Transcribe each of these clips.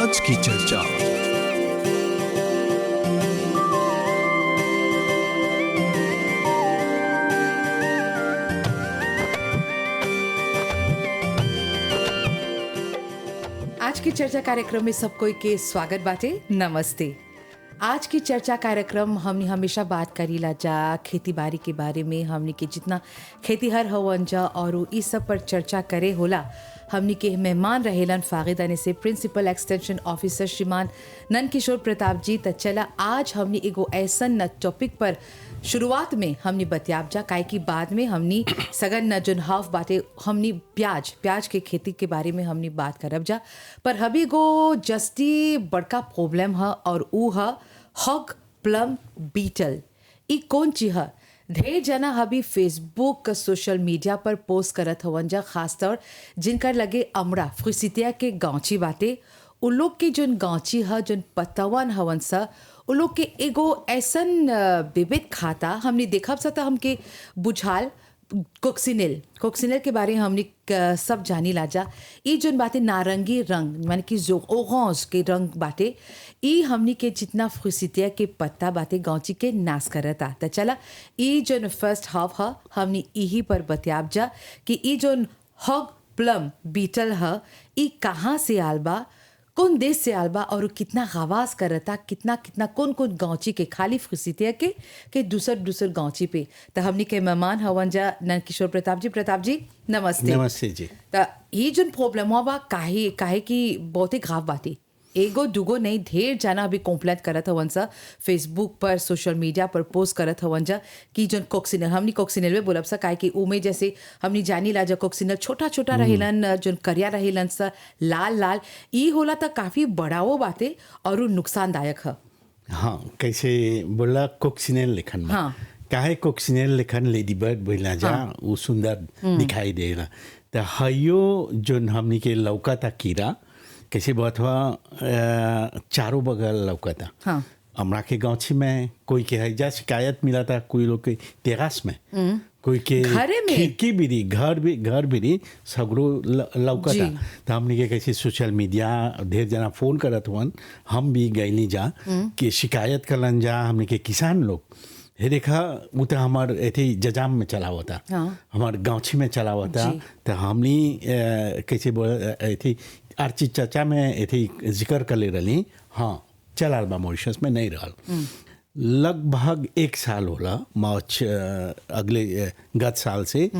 आज की चर्चा। आज की चर्चा कार्यक्रम में सब कोई के स्वागत बाटे। नमस्ते। आज की चर्चा कार्यक्रम हमने हमेशा बात करीला जा खेती बाड़ी के बारे में, हमने के जितना खेतीहर हवन जा और इस सब पर चर्चा करे होला। हमने के मेहमान रहेलन फागिदाने से प्रिंसिपल एक्सटेंशन ऑफिसर श्रीमान नंदकिशोर प्रताप जी। त चला आज हमने एगो ऐसन टॉपिक पर शुरुआत में हमने बतियाब जा, काहे कि बाद में हमने सगन जोन हाफ बाटे हमने प्याज के खेती के बारे में हमने बात करब जा। पर हबी गो जस्ती बड़का प्रॉब्लम है और ऊ है हॉग प्लम बीटल। ई कौन चीज है? ढेर जना हबी फेसबुक सोशल मीडिया पर पोस्ट करत हवन जा, खासतौर जिनकर लगे अमड़ा फ्रिसितिया के गांची बाटे। उ लोग के जोन गांची है, जोन पतवन हवन सा, उ लोग के एगो ऐसन विविध खाता हमने देखब सा तो हमके बुझाल कोक्सिनेल के बारे में हमने सब जानी लाजा। ई जोन बाटे नारंगी रंग माने कि जो ओरेंज के रंग बाटे, ई हमनी के जितना फ्रिसितिया के पत्ता बाटे गांची के नाश करता। त चला ई जोन फर्स्ट हाफ है हमने यही पर बतियाब जा कि ई जोन हॉग प्लम बीटल है ई कहाँ से आल बा, कौन देश से आल बा और कितना आवाज करता, कितना कितना कौन कौन गांची के खाली फ्रिसितिया के दूसर गांची पे। त हमनी के मेहमान हवन जा नंदकिशोर प्रताप जी नमस्ते। नमस्ते जी। त ये जोन प्रॉब्लम बा काहे कि बहुते घाव बाटे, एगो दुगो नहीं ढेर जाना अभी कंप्लेंट करत हवन सा, फेसबुक पर सोशल मीडिया पर पोस्ट करत हवन जा कि जोन कोक्सिनल हमनी कोक्सिनल में बोलब सा, काहे कि उमे जैसे हमनी जानी ला जा कोक्सिनल छोटा छोटा रहेलन, जोन करिया रहेलन सा लाल ई होला त काफी बड़ाओ बाटे और उ नुकसानदायक है। हाँ, कैसे बोला कोक्सिनेल लेखन में। हाँ। काहे कोक्सिनेल लेखन लेडी बर्ड बोला जा, वो सुंदर दिखाई देला। त हयो जोन हमनी के लौका था कीड़ा कैसे बहुत हुआ चारों बगल लौका था। हाँ। हमरा के गांची में कोई के है जा शिकायत मिला था, कोई लोग के टेरास में, कोई के घरे में? खिड़की भी घर भी सगरो लौका था। तो हमने के कैसे सोशल मीडिया ढेर जना फोन करत हुअन, हम भी गईली जा कि शिकायत करलन जा। हमने के किसान लोग हे देखा वो तो हमार ऐसे जजाम में चला हुआ था। हाँ। हमार गांची में चला हुआ था। तो हमने कैसे बोला ऐसे आर्ची चर्चा में ऐसे जिक्र कर ले रही। हाँ, चला बा मॉरिशस में नहीं रहल। लगभग 1 साल होला मार्च अगले गत साल से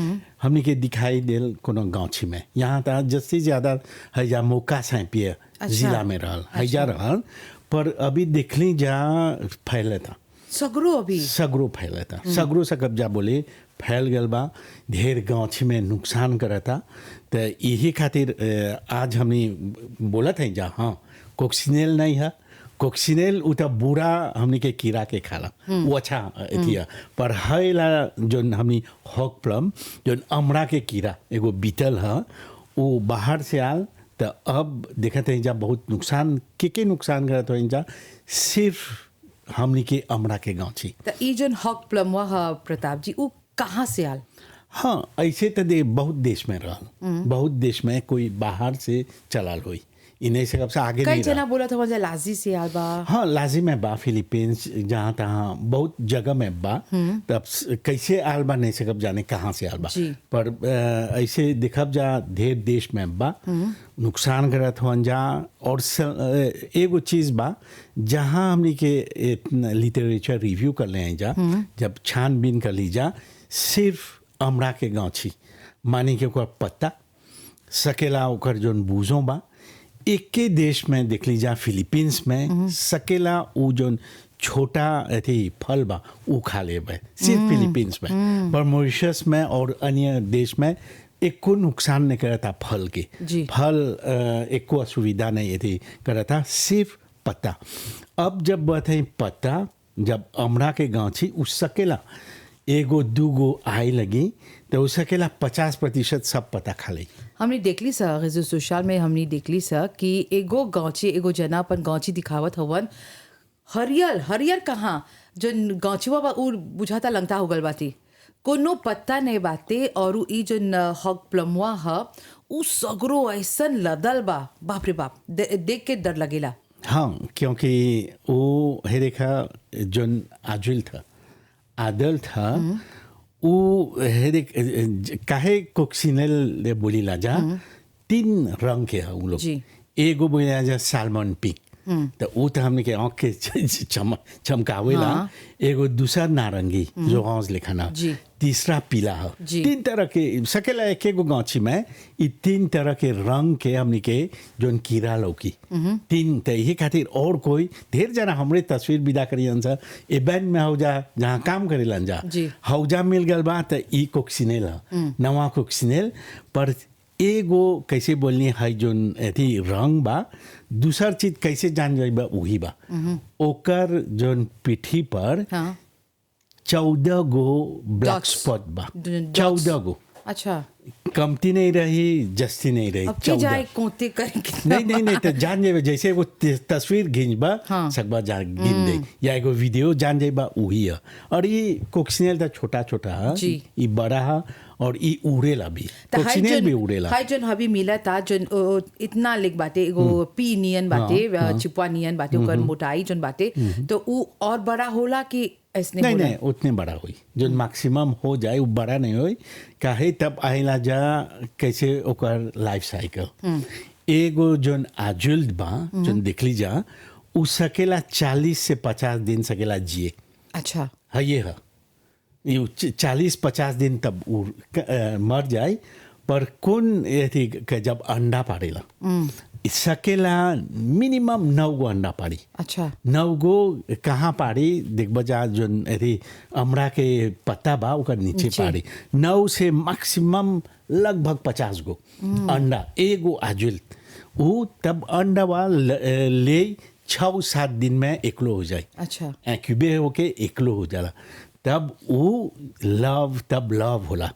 हमने के दिखाई दिल कोनो गांची में। यहाँ था जस्ती ज़्यादा हैजा मौका सैंपिया जिला में रहल हैजा रहल, पर अभी देखली जा फैले था सगरो फैला था। सगरो से कब्जा बोले फैल गल बा, ढेर गांची में नुकसान करता। तो यही खातिर आज हमने बोला था जा हाँ कोक्सिनेल नहीं है, कोक्सिनेल उतना बुरा हमने के कीड़ा के खाला वो अच्छा थिया। पर हैला जोन हमने हॉग प्लम जोन अमड़ा के कीड़ा एगो बीटल है, वो बाहर से आल। तो अब देखते हैं जा बहुत नुकसान के नुकसान करता है जा सिर्फ हमनी के अमड़ा के गांची। त ई जोन हॉग प्लम है प्रताप जी उ कहाँ से आल? हाँ, ऐसे तो बहुत देश में रहल, बहुत देश में कोई बाहर से चलाल हुई, इन्हें से कब से आगे कई नहीं जना बोला था वजह लाजी से आल बा। हाँ, लाजी में बा, फिलीपींस जहाँ तहाँ बहुत जगह में बा। तब कैसे आल बा नहीं से कब जाने कहाँ से आल बा, पर ऐसे दिखब जा ढेर देश में बा नुकसान करत हुआ जा। और एगो चीज़ बा जहाँ हमने के लिटरेचर रिव्यू कर ले जा, जब छानबीन कर ली जा, सिर्फ अमड़ा के गांची मानी के ओकर पत्ता सकेला ओकर जोन बूझों बा एक के देश में देख ली जा, फिलीपींस में सकेला वो जोन छोटा ऐसे फल बा वो खा ले बा सिर्फ फिलीपींस में। पर मॉरिशस में और अन्य देश में एक को नुकसान नहीं करता फल के। फल एक को असुविधा नहीं ऐसे करता, सिर्फ पत्ता। अब जब बात है पत्ता, जब अमड़ा के गांची उस सकेला एगो दूगो आए लगी तो उस सकेला 50% सब पत्ता खा ली। हमने देखली सा रेजो सोशल में, हमने देखली सा कि एगो गांची एगो जना अपन गांची दिखावत हवन, हरियर कहाँ जो गांचीवा बा उ बुझाता लंगता हो गल बाती, कोनो पत्ता नहीं बाते। और ई जो हॉग प्लमवा है उ सगरो ऐसन लदल बा, बाप रे बाप, देख के डर लगेला। हाँ, क्योंकि वो है देखा जोन आजुल था आदल था वो है देख काहे कोक्सिनेल बोली ला जा 3 रंग के है वो लोग। जी। एगो बोला जा साल्मन पिक, तो वो तो हमने के आँख के चमकावेला। हाँ। एगो दूसरा नारंगी जो हौस लिखाना, जी। तीसरा पीला है। जी। 3 तरह के सकेला एक एगो गांची में ये 3 तरह के रंग के हमने के जोन कीड़ा लौकी 3 तो यही खातिर और कोई ढेर जना हमरे तस्वीर विदा करी जा ए बैंक में हो जा जहाँ काम करेला जा जी। हौजा मिल गल बा तो ई कोक्सिनेल है नवा कोक्सिनेल पर एगो कैसे बोलनी है जोन एथी रंग बा दूसर चीज कैसे जान जाई बा वही बा ओकर जोन पिठी पर हाँ 14 गो ब्लैक Dots. स्पॉट बा Dots. 14 गो अच्छा, कमती नहीं रही जस्ती नहीं रही अब के जाए कोते करे कितना नहीं तो जान जाए जैसे वो तस्वीर घिंच बा हाँ। सकबा जान गिन दे या एगो वीडियो जान जाए बा वही है। और ये कोक्सिनेल तो छोटा छोटा है जी। ये बड़ा है और ये उड़ेला भी कोक्सिनेल भी उड़ेला। हाई जोन हबी मिला था जोन इतना लिख बाटे एगो पी नियन बाटे चिपवा नियन बाटे ओकर मोटाई जोन बाटे तो उ और बड़ा होला कि ऐसने नहीं होला? नहीं उतने बड़ा हुई जो मैक्सिमम हो जाए वो बड़ा नहीं होई काहे तब आइला जा कैसे ओकर लाइफ साइकिल एगो जोन आजुल्द बा जोन देखली जा उ सकेला 40 से 50 दिन सकेला जिए अच्छा, है ये 40-50 दिन तब मर जाए पर कौन ये जब अंडा पाड़ेला सकेला मिनिमम 9 गो अंडा पाड़ी। अच्छा 9 गो कहाँ पाड़ी देख बजा जो अथी अमरा के पत्ता बा ओकर नीचे पाड़ी 9 से मैक्सिमम लगभग 50 गो अंडा एगो आजुल वो तब अंडा बा ले 6-7 दिन में एकलो हो जाए। अच्छा एक्यूबे होके एकलो हो जाला तब वो तब लव होला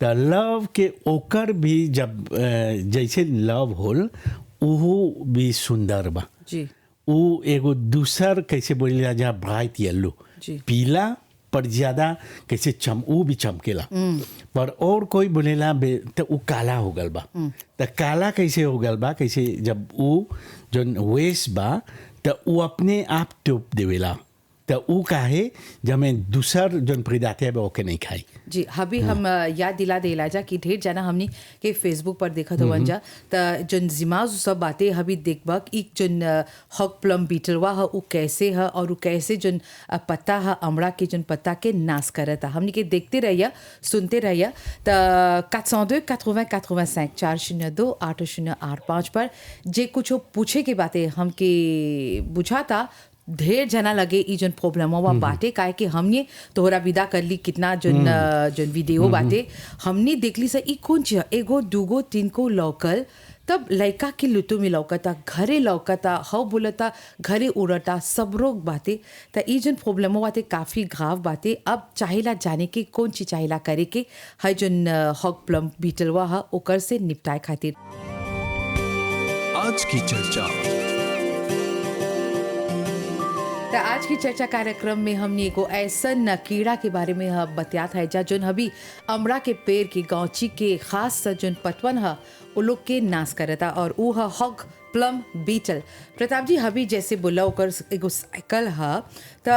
तो लव के ओकर भी जब जैसे लव होल वो भी सुंदर बा जी वो एगो दूसर कैसे बोलिला जा ब्राइट येलो जी। पीला पर ज्यादा कैसे वो भी चमकेला पर और कोई बोलेला तो वो काला हो गल बा तो काला कैसे हो गल बा कैसे जब वो जो वेस्ट बा तो वो अपने आप टोप देवेला तो वो काहे जब मैं दूसर जो प्रदाते है ओके नहीं खाई। जी हबी हम याद दिला देला जा कि ढेर जाना हमनी के फेसबुक पर देखा तो वंजा त जोन जिमाज सब बातें हबी देखबक एक जोन हॉक प्लम बीटलवा है वो कैसे है और वो कैसे जोन पत्ता है अमड़ा के जोन पत्ता के नाश करता हमनी के देखते रहिया सुनते रहिया त 402 80 85 402 8085 पर जे कुछ पूछे के बातें हमके बुझाता ढेर जना लगे ई जोन प्रॉब्लम हुआ बाटे काहे कि हमने तोहरा विदा कर ली कितना जोन जोन वीडियो बाटे हमने देखली से ई कौन चीज एगो दूगो तीन को लौकल तब लड़का के लुतु में लौकता घरे लौकता हव बोलता घरे उड़ता सब रोग बाते त ई जोन प्रॉब्लम बाते काफ़ी घाव बाते। अब चाहेला जाने के कौन चीज चाहेला करे के है जोन हॉक प्लम बीटलवा है ओकर से निपटाए खातिर आज की चर्चा। तो आज की चर्चा कार्यक्रम में हमने एगो ऐसा कीड़ा के बारे में बतियात है जा जोन हबी अमरा के पेड़ की गौची के खास जोन पतवन है वो लोग के नाश करता और वो है हॉक प्लम बीटल। प्रताप जी हबी जैसे बोला ओकर एगो साइकिल है तो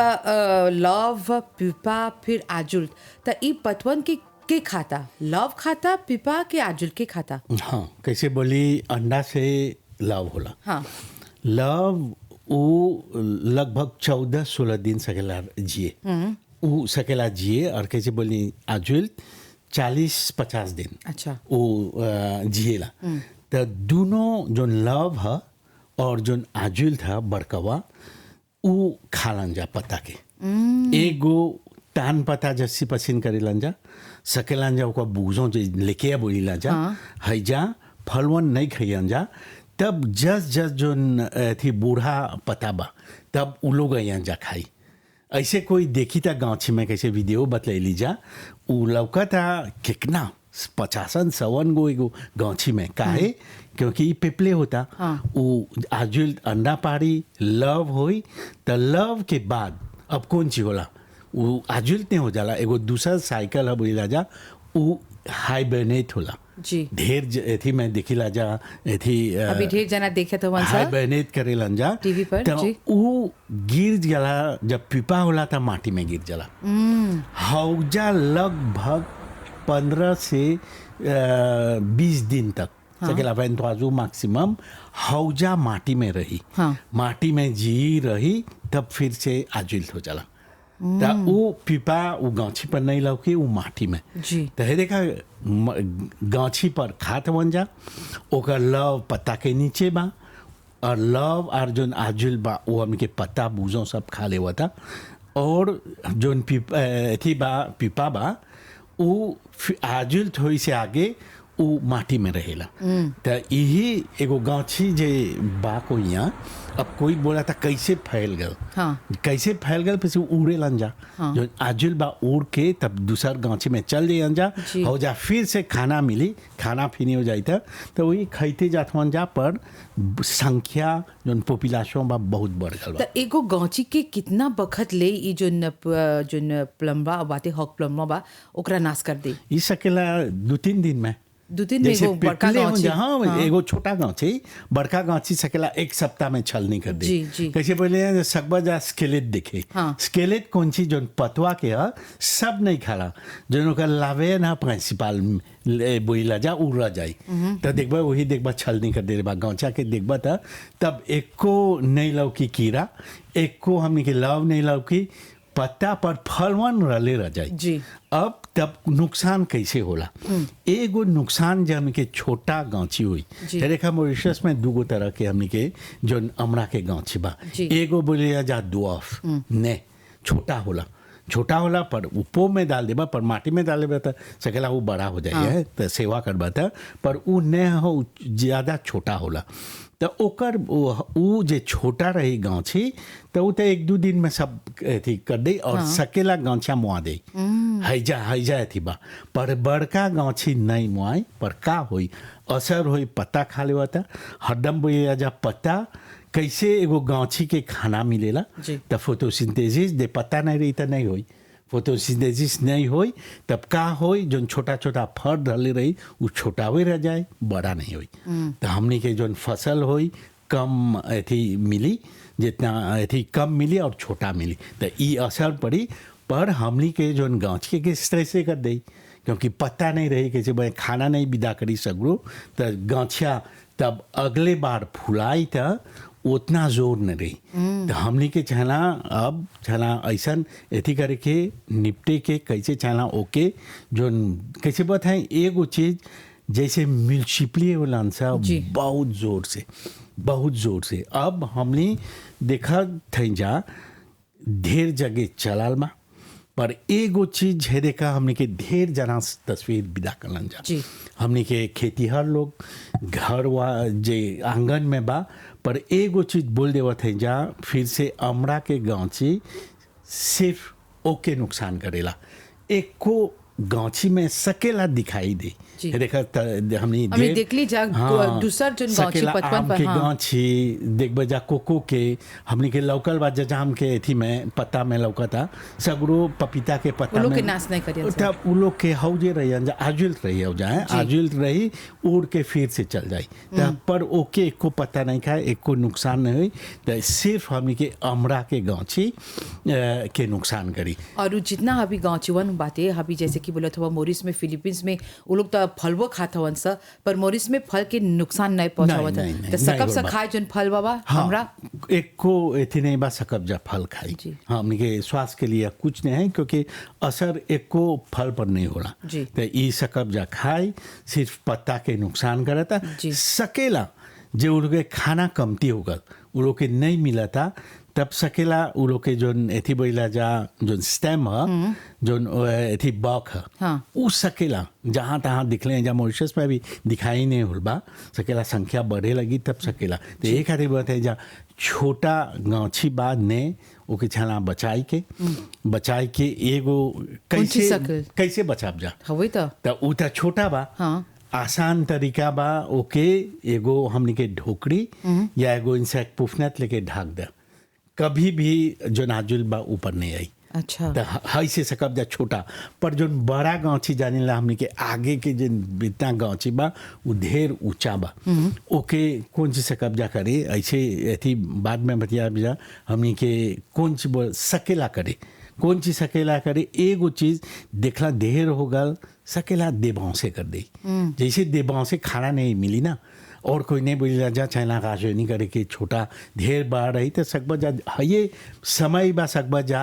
लव पिपा फिर आजुल तो ई पतवन के खाता लव खाता पिपा के आजुल के खाता। हाँ कैसे बोली अंडा से लव होला हाँ लव वो लगभग 14-16 दिन सकेला जिए वो सकेला जिए और कैसे बोली आजुल 40-50 दिन अच्छा वो जिएला तो दोनों जो लव है और जो आजुल था बड़कवा वो खालन जा पत्ता के एगो तान पत्ता जस्सी पसीन करेलन जा सकेलन जा ओका बूझों जो लेके बोलीला जा है जा फलवन नहीं खइयन जा तब जस जो थी बूढ़ा पता बा तब उ लोग यहाँ जा खाई ऐसे कोई देखी था गाँची में कैसे वीडियो बतलैली जा उ लौका था कितना 50-100 गो एगो गाँची में काहे क्योंकि पिपले होता वो आजुल अंडा पाड़ी लव होई तो लव के बाद अब कौन ची होला वो आजुल नहीं हो जाला एगो दूसरा साइकिल है बोला जा वो हाइबरनेट होला जी ढेर एथी में दिखिला जा एथी अभी ढेर जना देखे तो हाय बहनेत करेलन जा टीवी पर, तो जी। ऊ गिर जाला जब पिपा होला था माटी में गिर जाला हौजा लगभग 15 से 20 दिन तक सकेला वेंतवाजू मैक्सिमम हौजा माटी में रही हाँ। माटी में जी रही तब फिर से आजिल्त हो जाला त ऊ पिपा ऊ गाछी पर नहीं लौकी ऊ माटी में जी। तो हे देखा गाछी पर खात बन जा ओकर लव पत्ता के नीचे बा और लव और जोन आजुल बा वो हमके पत्ता बूझो सब खा लेवा था और जोन पिपा बा ऊ आजुल थोड़ी से आगे ऊ माटी में रहेला तो यही एगो गाछी जे बा को यहाँ अब कोई बोला था कैसे फैल गल हाँ। कैसे फैल गल फिर उड़े लन जा हाँ। जो आजुल बा उड़ के तब दूसर गांची में चल जाए जा जी। हो जा फिर से खाना मिली खाना फिनी हो जाई था तो वही खाते जात वन जा पर संख्या जो पॉपुलेशन बा बहुत बढ़ गल बा त एगो गौची के कितना बखत ले ई जोन प्लम्बा बाते हॉक प्लम्बा बा ओकरा नाश कर दे ई सकेला 2-3 दिन में 2-3 में जैसे एगो बड़का पिपले हो गौची जहाँ एगो छोटा गांची बड़का गांची सकेला एक सप्ताह में छल नहीं कर दे जी, जी। कैसे बोले सकबा जा स्केलेट दिखे हाँ। स्केलेट कौन सी जो पतवा के है सब नहीं खाला जो का लावे ना प्रिंसिपल बोला जा उड़ जाई तो देखबा वही देखबा छल नहीं कर दे बा गौचा के देखबा था तब एको नहीं लौकी कीड़ा एको हमने के लव नहीं लौकी पत्ता पर फलवन रले रह जाए जी। अब तब नुकसान कैसे होला एगो नुकसान जब हमके छोटा गांची हुई जी। देखा मॉरिशस में दूगो तरह के हमने के जो अमरा के गांची बा जी। एगो बोले जा दुआफ ने छोटा होला पर उपो में डाल देबा पर माटी में डाल देबा तो सकेला वो बड़ा हो जाए है तो सेवा करबा था पर ऊ ने हो ज्यादा छोटा होला तो ओकर ऊ जे छोटा रही गांची तो ऊ तो 1-2 दिन में सब अथी कर दे और सकेला गांचा मुआ दे हैजा अथी बा पर बड़का गांची नहीं मुआई पर का होई असर होई पत्ता खा लेवा था हरदम बोया जा पत्ता कैसे एगो गांची के खाना मिलेला जी। तब फोटोसिंथेसिस दे पत्ता नहीं रही तो नहीं होई फोटोसिंथेसिस नहीं होई तब का होई जो छोटा छोटा फल डाले रही वो छोटा हुए रह जाए बड़ा नहीं होई तो हमने के जो फसल होई कम अथी मिली जितना अथी कम मिली और छोटा मिली तो ई असर पड़ी पर हमने के जो गांची के किस तरह से कर दी क्योंकि पत्ता नहीं रही कैसे भाई खाना नहीं विदा करी सगरो तो गाछिया तब अगले बार फुलाई तो उतना जोर न रही तो हमने के चाहना अब चाहना ऐसा एथी करके निपटे के कैसे चाहना ओके जो कैसे बताएं एगो चीज जैसे म्यूनसिपली वाला जी। बहुत जोर से अब हमने देखा थे जा ढेर जगह चलाल बा पर एगो चीज है देखा हमने के ढेर जना तस्वीर विदा करलन जा जी। हमने के खेतीहर लोग घर वा जे आंगन में बा पर एगो चीज बोल देवत है जा फिर से अमरा के गांची सिर्फ ओके नुकसान करेला एको गांची में सकेला दिखाई दे जी। देखा हमने देखली जा दूसर जो गांची सकेला 55 आम पर के हाँ। गांची देखबा जा कोको के हमने के लौकल बा जाम के एथी में पत्ता में लौका था सगरो पपीता के पत्ता उ लोग में के नाश नहीं करियन सर। तब उ लोग के हौजे रही आजुल रही हो जाए आजुल रही उड़ के फिर से चल जाए तब पर ओके एको पत्ता नहीं खाए एको नुकसान नहीं हुई तो सिर्फ हमने के अमरा के गांची के नुकसान करी और उ जितना अभी गाँचवन बाते अभी जैसे कि बोलत हुआ मोरिस में फिलीपींस में वो लोग तो फलवो खाता हवन सा पर मोरिस में फल के नुकसान नहीं पहुंचावत नहीं, है तो सकब से नहीं, खाए जोन फल बाबा हाँ, हमरा एको एथी नहीं बा सकब जा फल खाई जी। हाँ हमने के स्वास्थ्य के लिए कुछ नहीं है क्योंकि असर एको फल पर नहीं होला जी। तो ई सकब जा खाई सिर्फ पत्ता के नुकसान करता जी। सकेला जो उन लोग के खाना कमती होगा उन लोग के नहीं मिला था तब सकेला उ लोग के जोन एथी बोला जा जोन स्टेम है जोन एथी बॉक है हाँ। उ सकेला जहाँ तहाँ दिखले जहाँ मॉरिशस में भी दिखाई नहीं होल बा सकेला संख्या बढ़े लगी तब सकेला तो एक खातिर बात है जहाँ छोटा गांची बाद ने ओके छाना बचाई के एगो ची सकल? कैसे बचाब जा हवे तो तो उ तो छोटा बा हाँ। आसान तरीका बा ओके एगो हमने के ढोकरी या एगो इंसेक्ट पुफनेट लेके ढाक दे कभी भी जो नाजुल बा ऊपर नहीं आई अच्छा तो हई से सकब जा छोटा पर जो बड़ा गांची जाने ला हमने के आगे के जो इतना गांची बा वो ढेर ऊंचा बा ओके कौन सी सकब जा करे ऐसे ऐसी बाद में बतिया जा हमने के कौन सी बोल सकेला करे कौन चीज सकेला करे एगो चीज देखला ढेर हो गल सकेला देबाव से कर दे जैसे देबाव से खाना नहीं मिली ना और कोई नहीं बोली जा चाइना का नहीं करे कि छोटा ढेर बाढ़ रही तो सकबा जा ये समय बा सकबा जा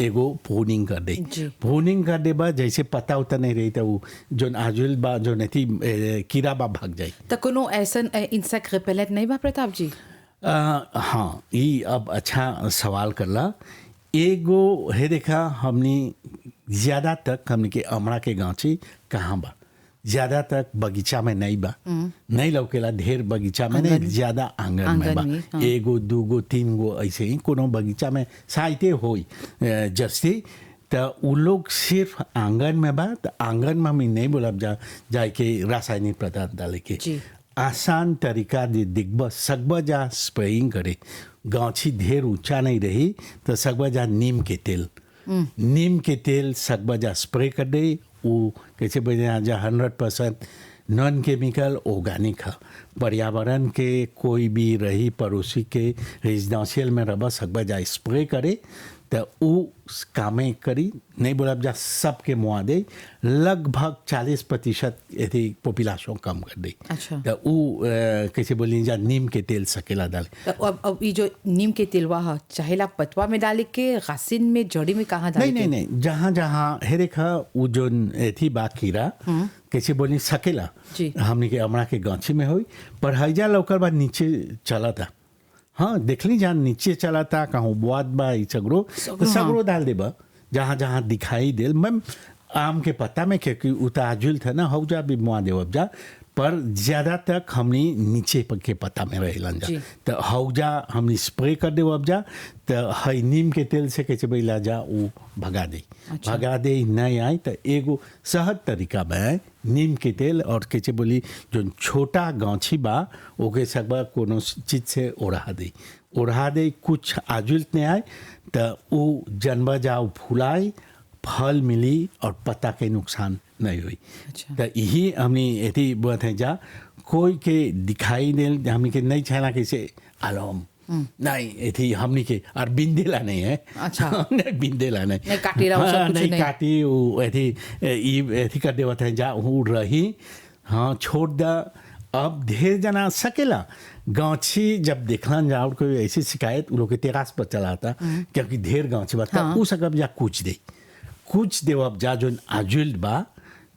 एगो फोनिंग कर दे फोनिंग कर दे बा जैसे पता उता नहीं रही तो वो जो आजुल बा जो नहीं थी कीड़ा बा भाग जाए तो कोनो ऐसा इंसेक्ट रिपेलेंट नहीं बा प्रताप जी? हाँ ये अब अच्छा सवाल करला एगो है देखा हमने ज़्यादा तक हमने के अमरा के गांची कहाँ बा ज़्यादा तक बगीचा में नहीं बा नहीं लौकेला ढेर बगीचा में नहीं ज़्यादा आंगन में बा एगो दूगो तीन गो ऐसे ही कोनो बगीचा में साइते होई जस्ती तो उ लोग सिर्फ आंगन में बा तो आंगन में हमें नहीं बोला जाए के रासायनिक पदार्थ डाले के आसान तरीका दे दिखबा सकबा जा स्प्रेइंग करे गांची ढेर ऊंचा नहीं रही तो सकबा जा नीम के तेल सकबा जा स्प्रे कर दे वो कैसे बजे जा 100% नॉन केमिकल ऑर्गेनिक है पर्यावरण के कोई भी रही पड़ोसी के रेजिडेंशियल में रबा सकबा जा स्प्रे करे तो वो कामें करी नहीं बोला जा सबके मुआ दे लगभग 40% यदि पॉपुलेशन कम कर दे अच्छा तो वो कैसे बोली जा नीम के तेल सकेला डाले तो अब ये जो नीम के तेल वह चाहेला पतवा में डाले के गासिन में जड़ी में कहाँ डाले नहीं नहीं जहाँ जहाँ है रेखा वो जो थी बा कीड़ा कैसे बोली सकेला हमने के अमरा के गांची में हुई पर हईजा लौकर बाद नीचे चला था हाँ देख ली जहाँ नीचे चला था कहूँ बुआत बा सगरो डाल दे बा जहाँ जहाँ दिखाई दे मैम आम के पत्ता में क्योंकि उताजुल था ना हौजा भी मुआ दे जा पर ज़्यादा तक हमने नीचे के पत्ता में रहेलन जा तो हौजा हमने स्प्रे कर दे अब जा तो हई नीम के तेल से कैसे बैला जा वो भगा दे नहीं आए तो एगो सहज तरीका में नीम के तेल और कैसे बोली जो छोटा गांची बा ओके सकबा कोनो चीज से ओढ़ा दे कुछ आजुल नहीं आए तो वो जनबा जाओ फुलाए फल मिली और पत्ता के नुकसान नहीं हुई तो यही हमने यही बात है जा कोई के दिखाई दे हमने के नहीं चाहना कैसे आलम नहीं थी हमने के और बिंदेला नहीं है अच्छा नहीं बिंदेला नहीं काटी नहीं काटी वो ऐसी कर दे है जा वो रही हाँ छोड़ दा अब ढेर जना सकेला गांची जब देखना जाओ कोई ऐसी शिकायत उन लोग के तेरास पर चला था क्योंकि ढेर गांची बता वो सकब जा कुछ देव अब जा जो आजुल बा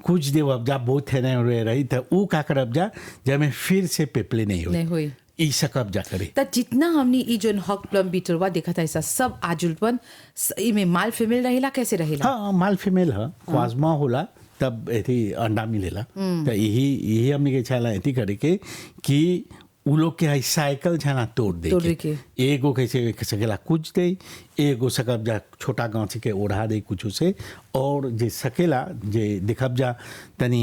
कुछ देव अब जा बहुत है नहीं रही तो वो का करब जा जब मैं फिर से पेपले नहीं हुई ई सकब जा करे तो जितना हमने ई जो हक प्लम बीटलवा देखा था ऐसा सब आजुलपन में माल फीमेल रहेला कैसे रहेला हाँ माल फीमेल है क्वाजमा होला तब ऐसी अंडा मिलेला तो यही हमने के छाला ऐसी करे के कि उ लोग के साइकिल छाना तोड़ दे एगो कैसे सकेला कुछ दे एगो सकब जा छोटा गांची के ओढ़ा दे कुछ से और जे सकेला जे देखब जा तनी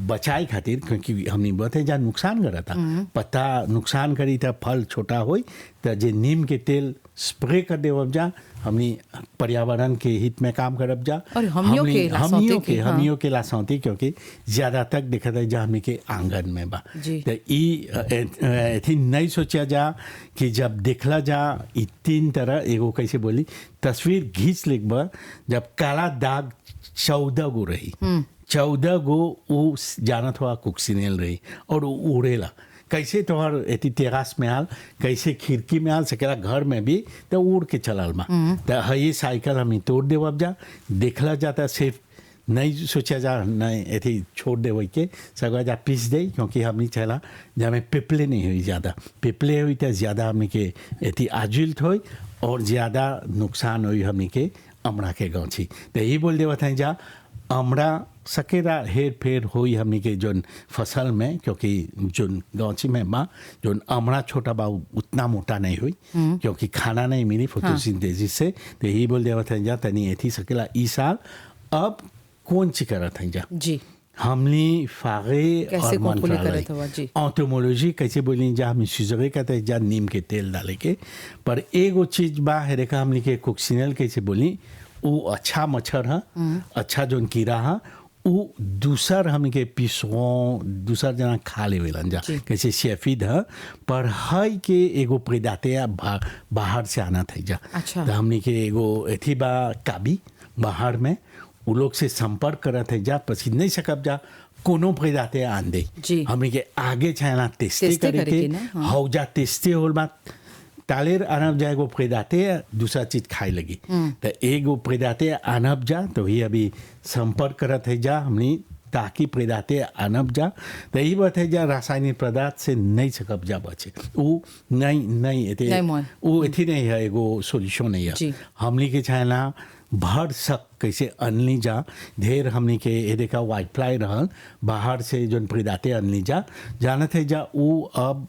बचाई खातिर क्योंकि हमने बते जा नुकसान करा था पत्ता नुकसान करी था फल छोटा होई तो जे नीम के तेल स्प्रे कर दे अब जा हमने पर्यावरण के हित में काम करब जा और हमियों के लासौती क्योंकि ज़्यादा तक देखा था जा हमने के आंगन में बा तो ई नहीं सोचा जा कि जब देखला जा ई तीन तरह एगो कैसे बोली तस्वीर घींच लिखबा जब काला दाग 14 गो रही 14 गो वो जानत हुआ कुक्सिनेल रही और वो उड़ेला कैसे तोहर एती तेरास में आल कैसे खिड़की में आल सकेला घर में भी तो उड़ के चलल मा तो ये साइकिल हम तोड़ देव अब जा देखला जाता सिर्फ नहीं सोचा जा नहीं ऐसे छोड़ दे वही के सगवा जा पीस दे क्योंकि हमने चला जब में पिपले नहीं हुई ज़्यादा पिपले हुई तो ज़्यादा हमने के ऐसी आजुल्त हुई और ज़्यादा नुकसान हुई हमने के अमरा के गाँची तो यही बोल दे बताएं जा अमरा सकेरा हेर फेर हुई हमने के जोन फसल में क्योंकि जोन गाँची में माँ जोन अमरा छोटा बा उतना मोटा नहीं हुई क्योंकि खाना नहीं मिली फोटोसिंथेसिस से तो यही बोल दे बताएं जा तनी ऐसी सकेला ई साल अब कौन सी करत है जा जी हमने फागे और मन ऑटोमोलॉजी कैसे बोली जा हम सुजरे कहते हैं जा नीम के तेल डाले के पर एगो चीज बा है रेखा हमने के कुक्सिनल कैसे बोली वो अच्छा मच्छर है, अच्छा जोन कीड़ा है, वो दूसर हमके पिसों दूसर जना खा लेवेलन जा, कैसे शेफिद है, पर है के एगो प्रेदाते बाहर से आना था जा। अच्छा। तो हमने के एगो एथी बा काबी बाहर में वो लोग से संपर्क करत है जा, पसी नहीं सकब जा कोनो प्रेदाते आन दे। हमने के आगे चाहना टेस्टे करके हो जा, टेस्टे होल बात तालेर आनब जाए वो प्रेदाते दूसरा चीज खाए लगी। तो एक वो प्रेदाते आनब जा तो ही अभी संपर्क करत है जा हमने, ताकि प्रेदाते आनब जा तो यही बात है जा रासायनिक पदार्थ से नहीं सकब जा बचे। वो नहीं वो एथी नहीं है, एगो सोल्यूशन नहीं है। हमने के चाहना भर सक कैसे अनली जा, ढेर हमने के ये देखा वाइट फ्लाई रहल बाहर से जो प्रेदाते अनली जा जानत है जा, वो अब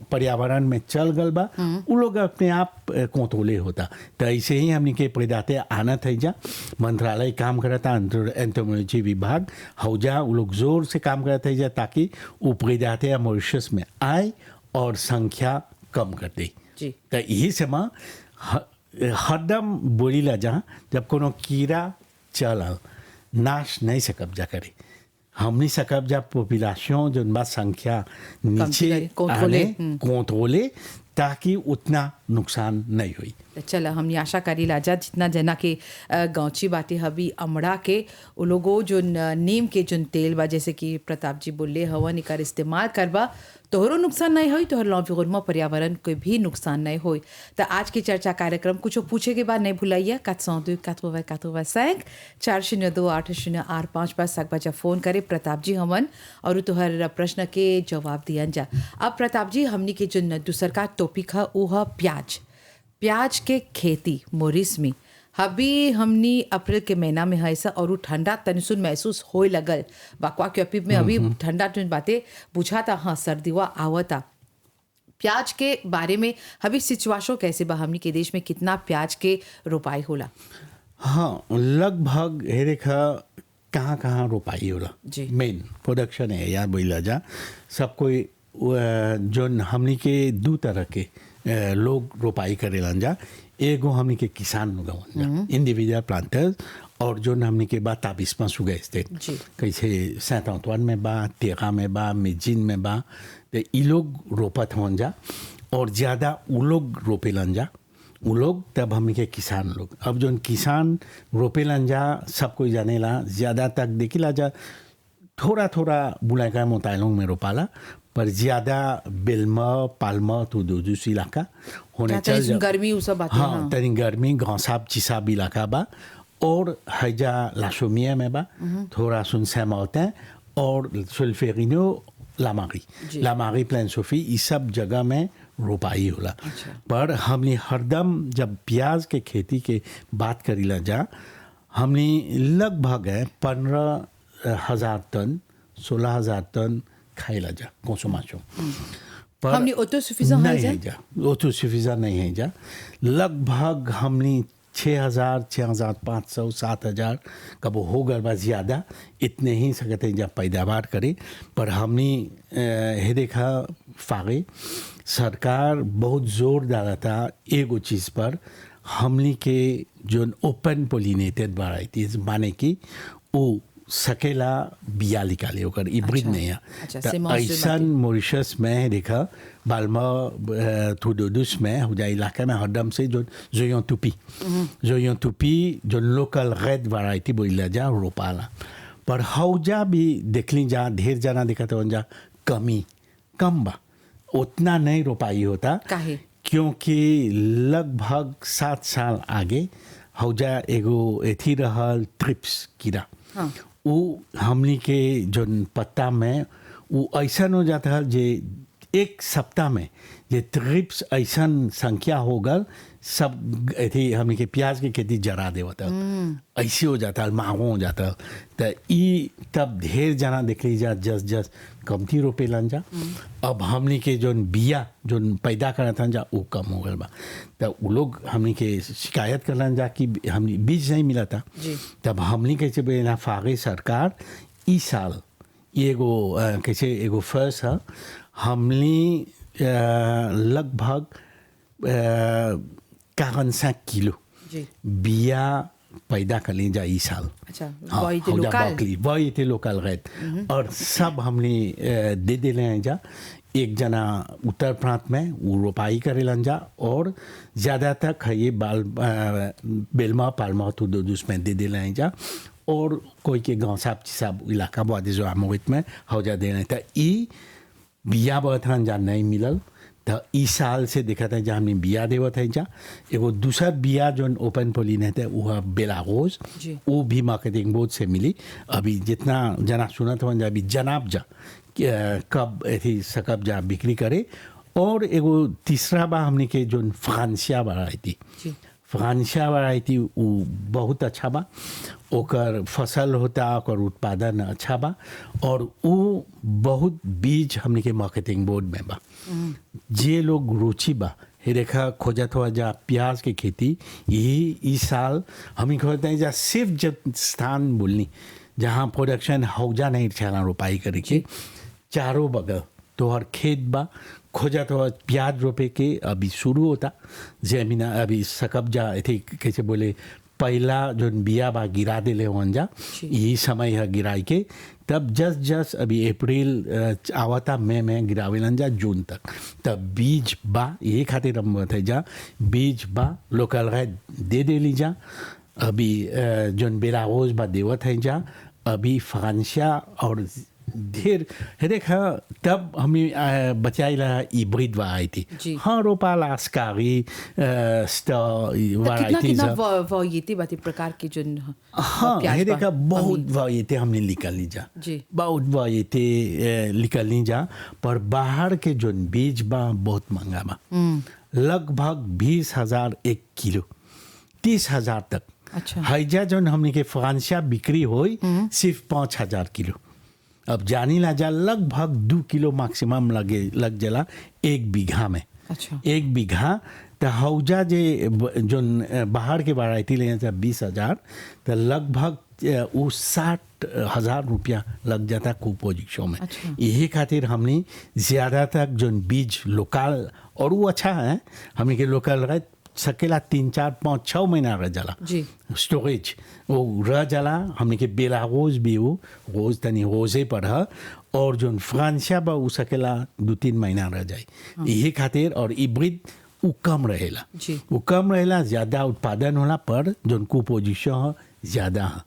पर्यावरण में चल गल बा, वो लोग अपने आप कंट्रोले होता। तो ऐसे ही हमने के प्रेदाते आना था जा, मंत्रालय काम करता, एंटोमोलॉजी विभाग हो जा, वो लोग जोर से काम करता है जा ताकि वो प्रेदाते मॉरिशस में आए और संख्या कम कर दे। तो यही समय हरदम बोली ला जा, जब कोनो कीड़ा चल नाश नहीं सकब जा करे, हमने सकब जा पॉपुलेशन जो बा संख्या नीचे कंट्रोले ताकि उतना नुकसान नहीं हुई। चला हमने आशा करी लाजा जितना जना के गाँची बातें हबी अमड़ा के वो लोगों जो नीम के जो तेल बा, जैसे कि प्रताप जी बोले हवन इकर इस्तेमाल करबा तोहरो नुकसान नहीं होई, तोहर लॉन्फिगुरमा पर्यावरण को भी नुकसान नहीं होई। तो आज की चर्चा कार्यक्रम कुछ पूछे के बाद नहीं भुलाइए 402 80 85 402 808 855 पर सकबजा फोन करे प्रताप जी हमन और तोहर प्रश्न के जवाब दियन जा। अब प्रताप जी हमनी के जो दूसर का टॉपिक है वो है प्याज के खेती मोरिस में। अभी हमनी अप्रैल के महीना में है ऐसा और वो ठंडा तनिसुन महसूस होए लगल बकवा के में अभी ठंडा बातें बुझाता, हाँ सर्दीवा आवता। प्याज के बारे में अभी सिचुएशन कैसे बा, हमनी के देश में कितना प्याज के रोपाई होला? हाँ लगभग हे देखा कहाँ रोपाई होला, मेन प्रोडक्शन है यार बोला जा। सब कोई जो हमनी के दो तरह के लोग रोपाई करेलन जा, एगो हमनी के किसान लोग इंडिविजुअल प्लांटर्स और जो हमनी के बा ताबिस्मा सुगा स्टेट कैसे सेंट अंतवान में बा, तेगा में बा, मेजिन में बा, तो ये लोग रोपत हों जा और ज़्यादा वो लोग रोपेलन जा वो लोग, तब हमनी के किसान लोग। अब जो किसान रोपेलन जा सब कोई जाने ला, ज़्यादा तक देखिला जा थोड़ा बुलाएगा मोतालों में रोपाला, पर ज़्यादा बेलमा पालमा तो दूसरी इलाका होने चाहिए गर्मी वो सब बातें। हाँ तनी गर्मी घासाब चिसाब इलाका बा और हैजा लाशोमिया में बा थोड़ा सुन सहमत हैं और सुल्फेरिनो लामारी प्लान सोफी इस सब जगह में रोपाई होला। पर हमने हरदम जब प्याज के खेती के बात करीला जा, हमने लगभग 15,000 टन 16,000 टन खाइला जा कंसोमेशन, पर हमने ऑटोसफिशिएंट नहीं है जा। लगभग हमने 6,000 6,500 7,000 कब हो गए बा ज़्यादा इतने ही सकते जब पैदावार करे। पर हमने हे देखा फागे सरकार बहुत जोर डाला था एगो चीज़ पर, हमने के जो ओपन पोलिनेटेड वैरायटीज माने कि वो सकेला बिया निकाले होकर इब्रिड नहीं है। ऐसा मॉरिशस में देखा बाल्मा थोडोडुस में हो जाए इलाके में हरदम से जो जोयों टूपी जो लोकल रेड वैरायटी बोला जा रोपाला, पर हौजा भी देख ली जा ढेर जाना दिखा तो जा कम बा उतना नहीं रोपाई होता क्योंकि लगभग 7 साल आगे हौजा एगो एथी रहल ट्रिप्स कीड़ा। वो हमनी के जो पत्ता में वो ऐसा हो जाता है जे एक सप्ताह में जे ट्रिप्स ऐसा संख्या हो गल सब ऐसे हमनी के प्याज के खेती जरा देवता ऐसे हो जाता है, मांगो हो जाता है। तो ई तब ढेर जाना देख लीजिए जस कमती रोपे लन जा। अब हमनी के जो बिया जो पैदा करना था जा वो कम हो गल बा, तो वो लोग हमनी के शिकायत करलन जा कि हमनी बीज नहीं मिला था। तब हमनी कैसे बोला फागे सरकार ई साल एगो कैसे एगो फर्स्ट है हमनी लगभग 45 किलो बिया पैदा कर ली जा ई साल। अच्छा हाँ, वही तो हौजा लोकल बकली वही थे लोकल रहत और सब हमने दे दे ले जा। एक जना उत्तर प्रांत में वो रोपाई करेलन जा और ज़्यादातर ये बेलमा पालमा तो दूस में दे दे ले जा और कोई के गाँव साहब इलाका बहुत जो आमोवित में हौजा दे रहे था ई बिया बहुत जा नहीं मिलल तो इस साल से देखा था जहाँ हमने बिया देवत है जा एगो दूसरा बिया जो ओपन पोलिन है वो बेलागोज वो भी मार्केटिंग बोर्ड से मिली। अभी जितना जना सुना था अभी जनाब जा कब ऐसी सकब जा बिक्री करे। और एगो तीसरा बा हमने के जो फ्रांसिया वैरायटी फ्रांसिया वैरायटी वो बहुत अच्छा बा ओकर फसल होता ओकर उत्पादन अच्छा बा और वो बहुत बीज हमने के मार्केटिंग बोर्ड में बा। जे लोग रुचि बा हे रेखा खोजत हुआ जा प्याज की खेती यही इस साल हम खोजते हैं जा सिर्फ जब स्थान बोलनी जहाँ प्रोडक्शन हौजा नहीं चला रोपाई करके चारों बगल तो हर खेत बा खोजा तो प्याज रोपे के अभी शुरू होता जमीना अभी सकब जा थे कैसे बोले पहला जो बिया बा गिरा दे ले जा यही समय है गिराई के तब जस अभी अप्रैल आवता मई में गिरावेलन जा जून तक तब बीज बा ये खातिर हम बताए जा बीज बा लोकल है दे ली जा। अभी जोन बेलागोज बा देवत है जा अभी फ्रांसिया और ढेर देखा तब हमें बचाई ला इब्रिड वैरायटी हाँ रोपा लास्कारी वैरायटी वैरायटी बाती प्रकार की जो हाँ है देखा बहुत वैरायटी हमने निकल ली जा बहुत वैरायटी निकल ली जा पर बाहर के जो बीज बा बहुत महंगा बा लगभग 20,000 1 किलो 30,000 तक। अच्छा हैजा जो हमने के फ्रांसिया बिक्री हुई सिर्फ 5,000 किलो। अब जानी ला जा लगभग 2 किलो मैक्सिमम लग जला 1 बीघा में। अच्छा 1 बीघा तो हौजा जे जो बाहर के वैरायटी ले 20,000 तो लगभग वो 60,000 रुपया लग जाता कुपोजिक्शो में। अच्छा। यही खातिर हमने ज़्यादातर जो बीज लोकल और वो अच्छा है हमने के लोकल रहे सकेला 3 4 5 6 महीना रह जाला स्टोरेज वो रह जाला। हमने के बेलागोज भी वो रोज तनी रोजे पर है और जो फ्रांसिया बा वो सकेला 2-3 महीना रह जाए। यही खातिर और इब्रिड वो कम रहेला वो कम रहेला ज़्यादा उत्पादन होला पर जो कुपोजिशन है ज़्यादा है।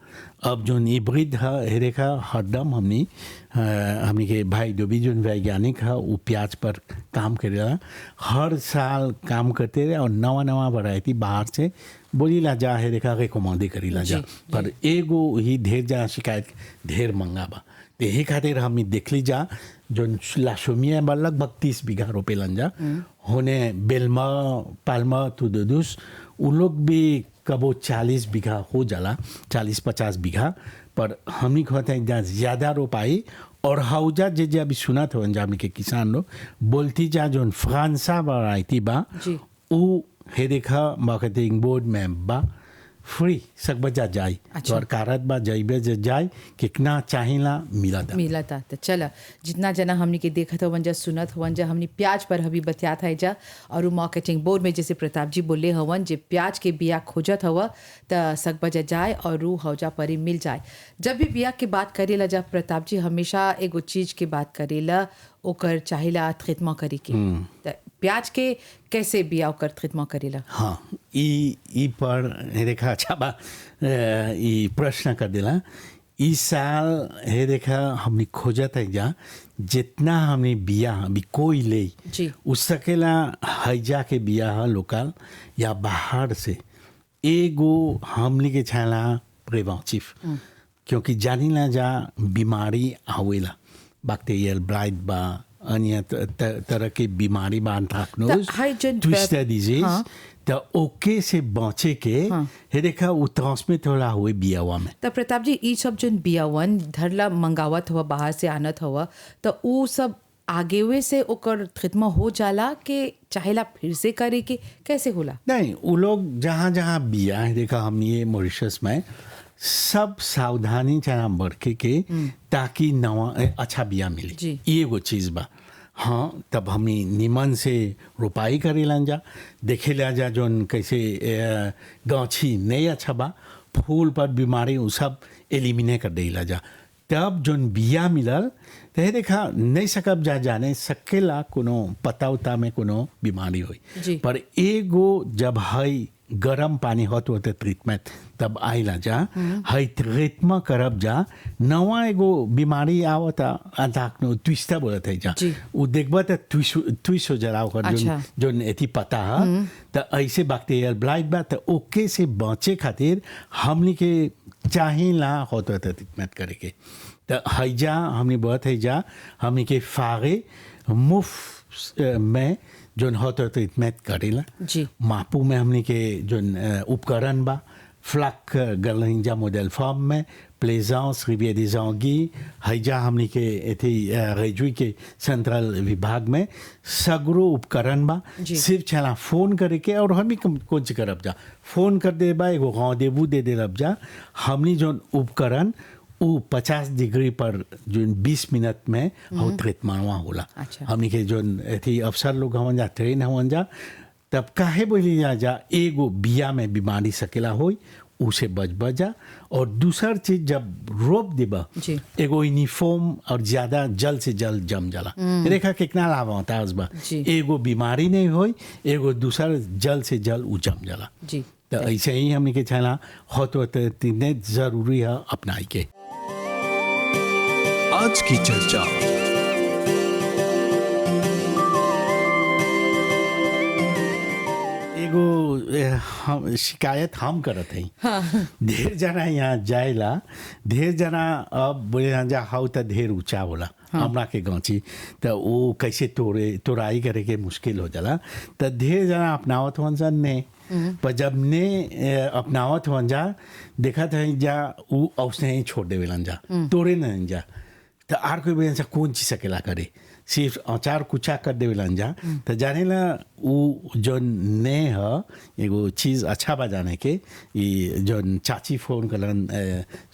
अब जो इब्रिड है हेरेखा हरदम हमने के भाई डोबी जो वैज्ञानिक है वो प्याज पर काम करेला हर साल काम करते रहे और नवा वैरायटी बाहर से बोली ला जा हेरेखा रिकमेंड करी ला जा पर एगो ही ढेर जा शिकायत ढेर मंगा बा। यही खातिर हम देख ली जा जो लाशोमिया बा लगभग 30 बीघा रोपे लन जा होने बेलमा पालमा तो दूस वो लोग भी कबो 40 बीघा हो जाला 40-50 बीघा पर हम ही कहते हैं ज़्यादा रोपाई और हौजा जे अभी सुना था अंजाम के किसान लोग बोलती जा जो फ्रांसा वैरायटी बा वो हे देखा मार्केटिंग बोर्ड में बा फ्री सब बजा जाए। अच्छा। और कारत बा जाइबे जाए कितना चाहिला मिला था तो चला जितना जना हमने के देखा था वंजा सुनत हवन जा हमने प्याज पर अभी बतियात है जा और वो मार्केटिंग बोर्ड में जैसे प्रताप जी बोले हवन जे प्याज के बिया खोजत हवा तो सक बजा जाए और रू हौजा पर ही मिल जाए। जब भी बिया की बात करेला जा प्रताप जी हमेशा एगो चीज की बात करेला ओकर चाहिला ट्रीटमेंट करे के प्याज के कैसे बिया ओकर ट्रीटमेंट करेला। हाँ ई पर देखा अच्छा बा ई प्रश्न कर दिला। इस साल हे देखा हमने खोजत है जा जितना हमने बिया अभी कोई ले उस सकेला हैजा के बिया है लोकल या बाहर से एगो हमने के छाला प्रिवेंटिव क्योंकि जानी ला जा बीमारी आवेला बैक्टीरियल ब्लाइट बा अन्य तरह की बीमारी बा एंथ्रेक्नोज ट्विस्टर डिजीज तो ओके से बचे के हे देखा वो ट्रांसमिट होला हुए बियावा में। तो प्रताप जी ई सब जो बियावन धरला मंगावत हुआ बाहर से आनत हुआ तो वो सब आगे वे से ओकर ट्रीटमेंट हो जाला के चाहेला फिर से करे के कैसे होला। नहीं वो लोग जहाँ बिया है देखा हम ये मॉरिशस में सब सावधानी चाहे बरके के ताकि नवा अच्छा बिया मिले ये वो चीज़ बा। हाँ तब हमें निमन से रोपाई करे ला जा देखे ला जा जोन कैसे गाछी नहीं अच्छा बा फूल पर बीमारी उ सब एलिमिनेट कर देला जा। तब जोन बिया मिलल ते देखा नहीं सकब जा जाने सकेला कोनो पता उता में कोनो बीमारी जी। हुई, पर एगो जब हई गरम पानी होत होते ट्रीटमेंट तब आइला जा हई ट्रीटमेंट करब जा नवा एगो बीमारी आवता अंताक नो ट्विस्टा बोलत है जा जी। उ देखबा त ट्विस्ट हो जला ओकर अच्छा। जोन एथी पता त ऐसे बैक्टीरियल ब्लाइट बा त ओके से बचे खातिर हमनी के चाहिला होत होते ट्रीटमेंट करे के। त हैजा हमनी बहुत हैजा हमनी के फागे मुफ्त में जोन होता ट्रीटमेंट करेला जी। मापू में हमने के जोन उपकरण बा फ्लक गलिंजा मॉडल फॉर्म में प्लेजांस रिवियर des Anguilles हैजा हमने के एथी रेजुई के सेंट्रल विभाग में सगरो उपकरण बा। जी। सिर्फ चला फोन करे के और हम ही कुछ करब जा फोन कर दे बा एगो rendezvous दे देलब जा हमनी जोन उपकरण उ 50 डिग्री पर जो 20 मिनट में हो ट्रीटमेंट होला। अच्छा। हमनी के जो थी अफसर लोग हवन जा ट्रेन हवन जा तब काहे बोली जा एगो बिया में बीमारी सकेला होई उसे बच जा। और दूसर चीज जब रोप देबा जी। एगो यूनिफॉर्म और ज्यादा जल्द से जल्द जम जाला देखा कितना लाभ होता है उसबा जी। एगो बीमारी नहीं होई एगो दूसर जल्द से जल्द उ जम जाला। जी। तो ऐसे ही हमने के चला होते तीन जरूरी है अपनाई के। आज की चर्चा। एगो शिकायत हम करत हई ढेर जना यहाँ जाएला ढेर जना अब बोले जा हाउ त ढेर ऊंचा होला हमरा के गांची त वो कैसे तोड़ाई करे के मुश्किल हो जाला त ढेर जना अपनावत हवन सन ने पर जब ने अपनावत हवन जा देखत है जा वो औसने ही छोड़ देवेलन जा तोड़े नहीं जा तो आर कोई बेन से कौन चीज सकेला करे सिर्फ अचार कुचा कर देवेलन जा तो जाने ला वो जो ने है एगो चीज अच्छा बा जाने के ये जो चाची फोन करन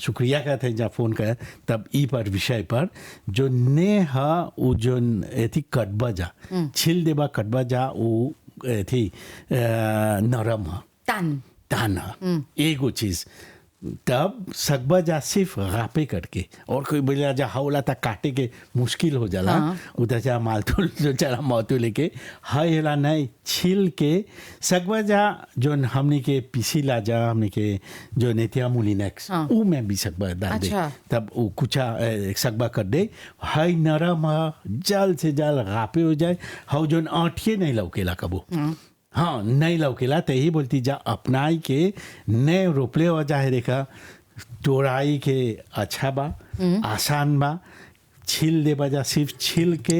शुक्रिया कहते हैं जा फोन कर तब ई पर विषय पर जो ने है वो जो एथी कटबा जा छिल देबा कटबा जा वो एथी नरम है तान है एगो चीज तब सकबा जा सिर्फ रापे करके और कोई बोला जा हौला तक काटे के मुश्किल हो जाला उधर जा मालतुल जो चला मौतु लेके हेला नहीं छिल के सकबा जा जो हमने के पीसीला जा हमने के जो नेतिया मुलिनेक्स ऊ में भी सकबा डाल दे तब वो कुचा सकबा कर दे हाई नरम जल्द से जल्द रापे हो जाए हाउ जो आठिए नहीं लौकेला कबो हाँ नहीं लौकेला तो यही बोलती जा अपनाई के नए रोपले हो जाए देखा तोड़ाई के अच्छा बा आसान बा छिल देबा जा सिर्फ छिल के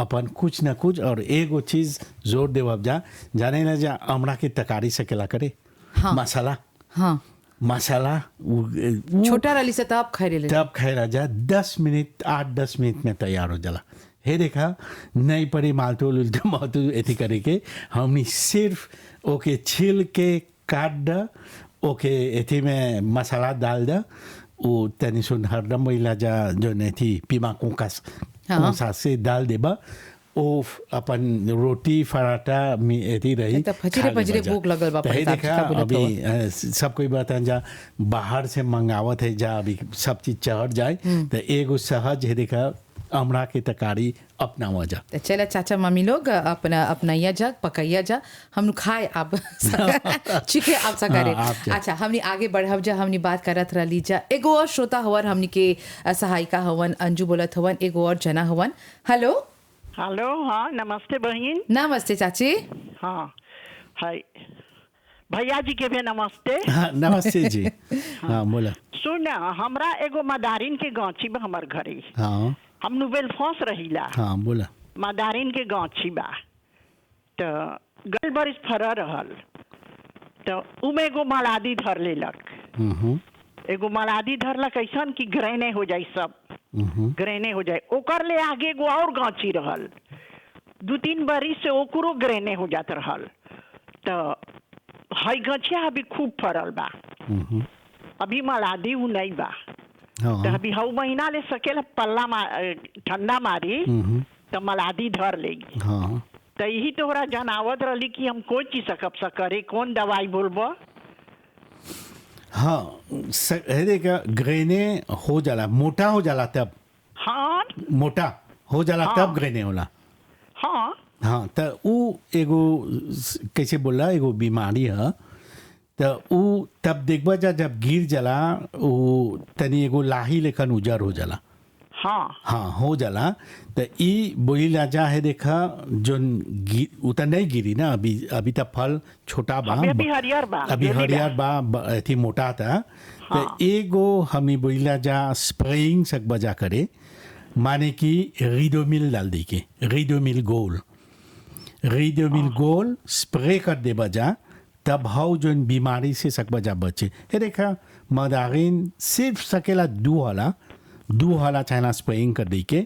अपन कुछ न कुछ और एगो चीज जोर देबा जा जाने ना जा हमरा के तकारी सकेला करे मसाला मसाला छोटा रली से तब खाए जा 10 मिनट 8-10 मिनट में तैयार हो जाला। हे देखा नहीं पड़ी मालतोल उल्टे मातू एथी करे के हमनी सिर्फ ओके छिल के काट द ओके एथी में मसाला डाल द वो तनी सुन हरदम महिला जा जो नेथी पीमा कोंकास कोंसा से डाल देबा ओ अपन रोटी पराठा में एथी रही फजरे भूख लगल बा देखा अभी सब कोई बात जा बाहर से मंगावत है जा अभी सब चीज चढ़ जाए तो एगो सहज है देखा हमरा के तकारी अपनावा जा। चला चाचा मम्मी लोग अपनाइया जा पकैया जा हम खाए आप चिके आप सकारे। अच्छा हमनी आगे बढ़ब जा हमनी बात करत रही जा एगो और श्रोता हवन हमनी के सहायिका हवन अंजू बोलत हवन एगो और जना हवन। हेलो हेलो हाँ नमस्ते बहन। नमस्ते चाची। हाँ हाय भैया जी के भी नमस्ते। हाँ नमस्ते जी। हाँ बोला सुन हमरा एगो मदारिन के गांची बा हमर घरे। हाँ हम नुबेल फंस रहीला। हाँ बोला मदारिन के गांची बा तो गल बरिस फरा रहल तो उमे एगो मलादी धर लेलक एगो मलादी धरलक ऐसन कि ग्रेने हो जाए सब ग्रेने हो जाए ओकर ले आगे एगो और गांची रहल 2-3 बरिस से ओकरो ग्रेने हो जात रहल तो हई गछिया अभी खूब फरल बा अभी मलादी उ नहीं बा तो अभी हऊ महीना ले सकेला पल्ला ठंडा मारी तो मलादी धर लेगी तो यही तोहरा जनावत रही कि हम कोई चीज सकब सकरे कौन दवाई बोलबो। हाँ है देखा ग्रेने हो जाला मोटा हो जाला तब हाँ मोटा हो जाला हाँ। तब ग्रेने होला हाँ हाँ तो ऊ एगो कैसे बोला एगो बीमारी है तो ऊ तब देखबा जा जब गिर जाला ऊ तनी एगो लाही लेखन उजर हो जाला हाँ हाँ हो जाला तो ई बोली लाजा है देखा जोन उ त नहीं गिरी ना अभी अभी तक फल छोटा बा अभी हरियर बा अभी जोली बा। हरियर बा अथी मोटा था तो हाँ। एगो हमनी बोली लाजा स्प्रेइंग सक बजा करे माने कि रिडोमिल डाल दी के रिडोमिल गोल स्प्रे कर दे बजा तब हाउ जोन बीमारी से सक बजा बचे हे देखा मदारिन सिर्फ सकेला दू हाला चाइना स्प्रेइंग कर दी के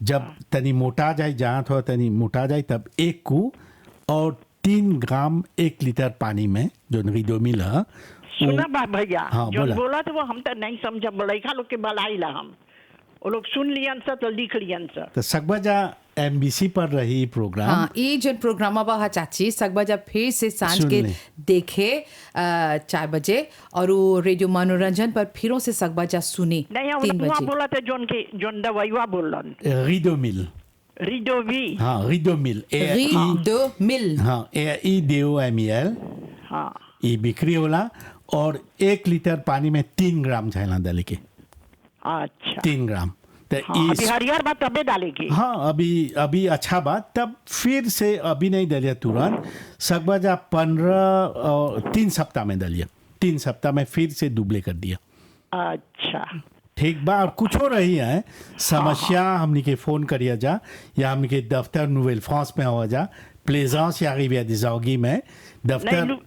जब तनी मोटा जाए जहाँ थोड़ा तनी मोटा जाए तब एक कू और 3 ग्राम 1 लीटर पानी में जो रिडोमिल है सुना बा भैया हाँ, जो बोला। बोला तो वो हम तो नहीं समझ लड़का लोग के भलाई ला हम वो लोग सुन लियन सा तो लिख लियन सा तो सकबजा एमबीसी पर रही प्रोग्राम हाँ ये जो प्रोग्राम बा चाची सकबा जब फिर से सांझ सुन के ले। देखे 4 बजे और वो रेडियो मनोरंजन पर फिरों से सकबा जा सुनी नहीं 3 वहाँ बजे बोला थे जोन दवाईवा बोलन रिडोमिल रिडोवी हाँ रिडोमिल दो मिल हाँ EIDOMIL हाँ ये बिक्री होला और 1 लीटर पानी में 3 ग्राम झाइला डाले के अच्छा 3 ग्राम तो हाँ अभी हरियर बात तबे डालेगी हाँ अभी अच्छा बात तब फिर से अभी नहीं डालिए तुरंत सकबजा 3 सप्ताह में डालिए 3 सप्ताह में फिर से दुबले कर दिया अच्छा ठीक बा और कुछ हो रही है समस्या हमनी के फोन करिया जा या हमनी के दफ्तर नोवेल फ्रांस में हो जा प्लेजेंस या रिविया दिजाओगी में दफ्तर नहीं,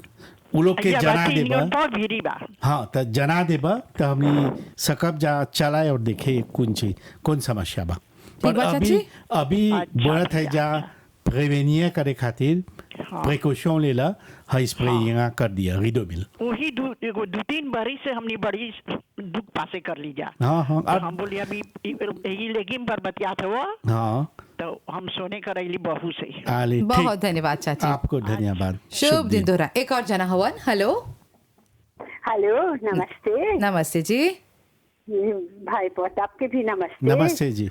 उ लोग के जना देबा तो भीरी बा हाँ तो जना देबा तो हमनी सकब जा चलाए और देखे कौन समस्या बा पर बा, अभी चाची? अभी अच्छा, बोलत है जा प्रिवेनियर करे खातिर हाँ। प्रिकॉशन लेला हाई स्प्रेइंग कर दिया रिडोमिल वही एगो 2-3 बरी से हमने बड़ी दुख पासे कर ली जा हाँ हाँ तो हम बोलिए अभी यही लेगिम पर बतियात हुआ हाँ तो हम सोने कर रही बहू से आले ठीक बहुत धन्यवाद चाची आपको धन्यवाद शुभ दिन दोहरा एक और जना हवन हेलो हेलो नमस्ते नमस्ते जी भाई प्रताप के भी नमस्ते नमस्ते जी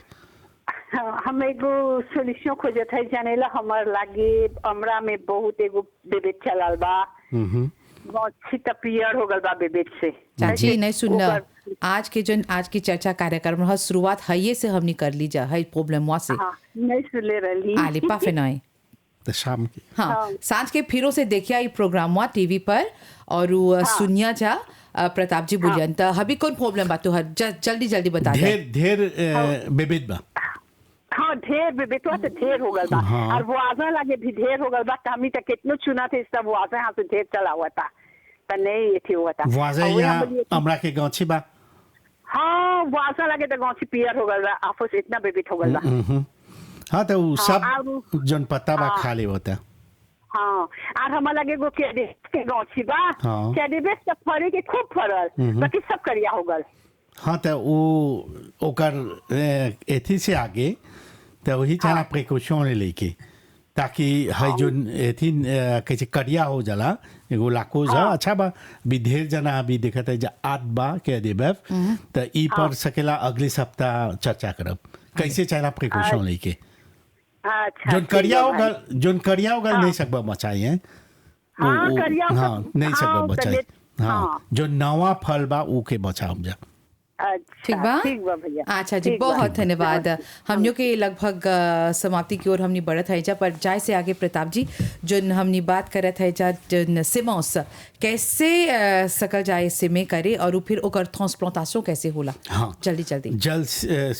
हाँ, हम एगो सोल्यूशन खोजत है जानेला हमार लागे हमरा में बहुत एगो बेबेट चलल बा बहुत पियर हो गल बा बेबेट से चाची नहीं सुनना ओकर- आज की चर्चा कार्यक्रम रहा शुरुआत है से हमने कर ली जा है प्रॉब्लम वहाँ से हाँ नहीं सुनले रही आली पाफे नहीं तो शाम की हाँ हाँ। सांझ के फिरों से देखिया ये प्रोग्राम हुआ टीवी पर और वो सुनिया जा प्रताप जी बोलियन तो अभी कौन प्रॉब्लम बा तुहर जल्दी जल्दी बता दे ढेर बेबेद बा हाँ ढेर बेबेटवा से ढेर हो गल बा हाँ। और वो आजा लागे भी ढेर हो गल बा तो हमी तक कितनो चुना थे सब वो आजा यहाँ से ढेर चला हुआ था तो नहीं ये थी हुआ था वाजा और वो यहाँ बोलिए कि- हमरा के गाँची बा हाँ वो आजा लागे तो गाँव पियर हो गल बा आपस इतना बेबेट हो गल बा हाँ तो उ सब और- जन पत्ता बा खा ले होता हाँ और हमार लगे गो के गाँची बा हाँ। कैडेबेस सब फरे के खूब फरल बाकी सब करिया हो गल हाँ तो वो ओकर एथी से आगे तो वही चाहना प्रिकॉशन ले लेके ताकि है जो एथी कैसे करिया हो जाला एगो लाखों जा अच्छा बा भी ढेर जना अभी देखत है जा 8 बा के देबे तो ई पर सकेला अगले सप्ताह चर्चा करब कैसे चाहना प्रिकॉशन लेके अच्छा जोन ठीक करिया है होगा भाई। जोन करिया होगा नहीं सकबा मचाई है हाँ, करिया होगा। हाँ नहीं सकबा हाँ, बचाई तबियत- हाँ हाँ। जो नवा फल बा ऊ के बचाओ जा अच्छा ठीक बा ठीक बा भैया अच्छा जी ठीक बा। बहुत धन्यवाद हमने के लगभग समाप्ति की ओर हमने बढ़त है जा पर जाए से आगे प्रताप जी जो हमने बात करत है जा जो सिमोस कैसे सकल जाए सिमे करे और उ फिर ओकर ट्रांसप्लांटेशन कैसे होला हाँ। जल्दी जल्दी जल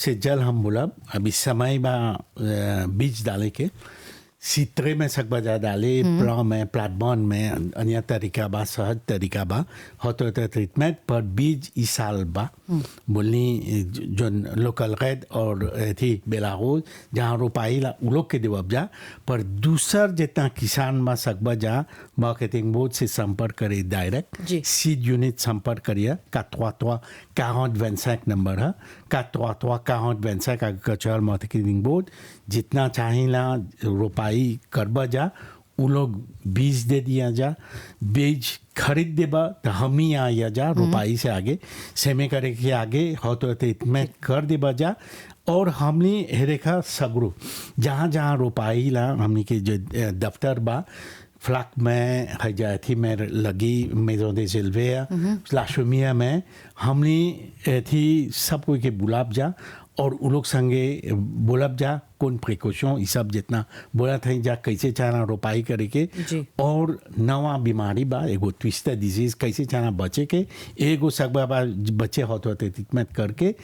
से जल हम बोला अभी समय में बीज डाले के सितरे में सकबा जा डाले प्ला में प्लेटबॉन में अन्य तरीका बा सहज तरीका बा होते ट्रीटमेंट पर बीज इस साल बा बोलनी जो लोकल गैद और थी बेलागोज जहाँ रोपाई ला उ लोग के देवब जा पर दूसर जितना किसान बा सकबा जा मार्केटिंग बोर्ड से संपर्क करे जी। डायरेक्ट सीड यूनिट संपर्क करिए 433 40 25 नंबर है 433 40 25 एग्रीकल्चरल मार्केटिंग बोर्ड जितना चाहिला रोपाई करबा जा उ लोग बीज दे दिया जा, बीज खरीद देबा तो हम ही आया जा रोपाई से आगे सेमे करे के आगे हो तो इतने कर देबा जा। और हमने हेरेखा सगरू जहाँ जहाँ रोपाई ला हमने के जो दफ्तर बा फ्लाक में है जाए थी मैं लगी मेजों दे सिल्वेया लाशुमिया में हमने थी सब कोई के बुलाब जा और उन लोग संगे बोलब जा कौन प्रिकॉशन ये सब जितना बोला था जा कैसे चाहना रोपाई करे के और नवा बीमारी बा एगो ट्विस्टर डिजीज कैसे चाहना बचे के एगो सकबा बा बचे होते ट्रीटमेंट करके